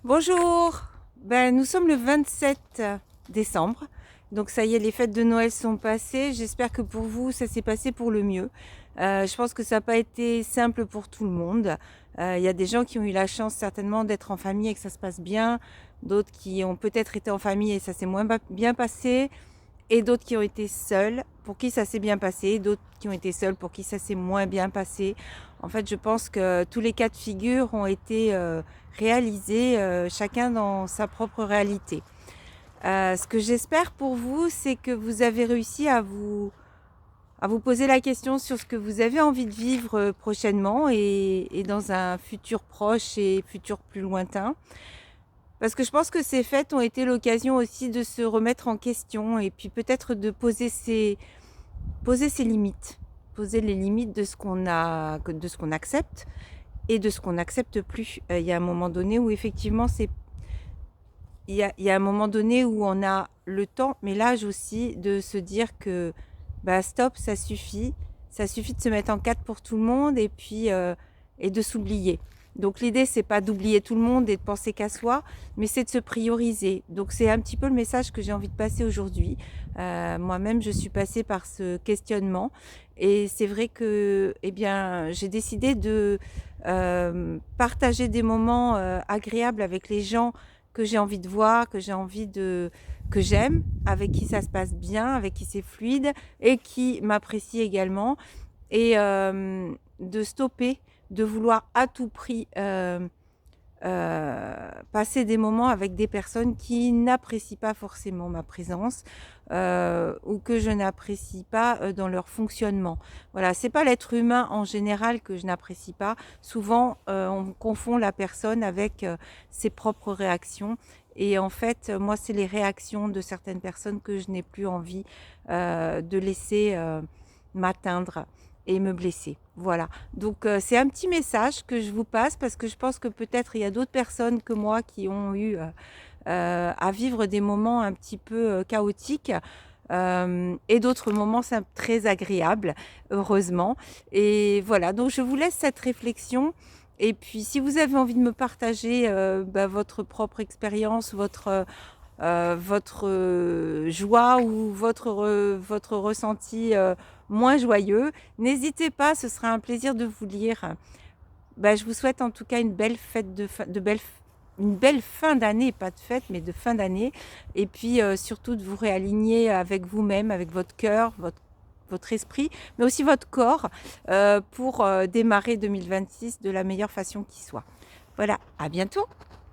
Bonjour, nous sommes le 27 décembre, donc ça y est, les fêtes de Noël sont passées. J'espère que pour vous, ça s'est passé pour le mieux. Je pense que ça n'a pas été simple pour tout le monde. Il y a des gens qui ont eu la chance certainement d'être en famille et que ça se passe bien, d'autres qui ont peut-être été en famille et ça s'est moins bien passé, et d'autres qui ont été seuls, pour qui ça s'est bien passé, d'autres qui ont été seuls, pour qui ça s'est moins bien passé. En fait, je pense que tous les cas de figure ont été réalisés, chacun dans sa propre réalité. Ce que j'espère pour vous, c'est que vous avez réussi à vous poser la question sur ce que vous avez envie de vivre prochainement et dans un futur proche et futur plus lointain. Parce que je pense que ces fêtes ont été l'occasion aussi de se remettre en question et puis peut-être de poser ses limites, poser les limites de ce qu'on accepte et de ce qu'on n'accepte plus. Il y a un moment donné où effectivement il y a un moment donné où on a le temps, mais l'âge aussi, de se dire que stop, ça suffit de se mettre en quatre pour tout le monde et puis et de s'oublier. Donc l'idée, c'est pas d'oublier tout le monde et de penser qu'à soi, mais c'est de se prioriser. Donc c'est un petit peu le message que j'ai envie de passer aujourd'hui. Moi-même, je suis passée par ce questionnement et c'est vrai que j'ai décidé de partager des moments agréables avec les gens que j'ai envie de voir, que j'aime, avec qui ça se passe bien, avec qui c'est fluide et qui m'apprécie également. Et de stopper, de vouloir à tout prix passer des moments avec des personnes qui n'apprécient pas forcément ma présence ou que je n'apprécie pas dans leur fonctionnement. Voilà, c'est pas l'être humain en général que je n'apprécie pas. Souvent, on confond la personne avec ses propres réactions. Et en fait, moi, c'est les réactions de certaines personnes que je n'ai plus envie de laisser m'atteindre et me blesser. Voilà. Donc c'est un petit message que je vous passe parce que je pense que peut-être il y a d'autres personnes que moi qui ont eu à vivre des moments un petit peu chaotiques. Et d'autres moments très agréables, heureusement. Et voilà, donc je vous laisse cette réflexion. Et puis, si vous avez envie de me partager votre propre expérience, votre joie ou votre ressenti moins joyeux, n'hésitez pas, ce sera un plaisir de vous lire. Je vous souhaite en tout cas une belle fête une belle fin d'année, pas de fête, mais de fin d'année. Et puis surtout de vous réaligner avec vous-même, avec votre cœur, votre esprit, mais aussi votre corps pour démarrer 2026 de la meilleure façon qui soit. Voilà, à bientôt!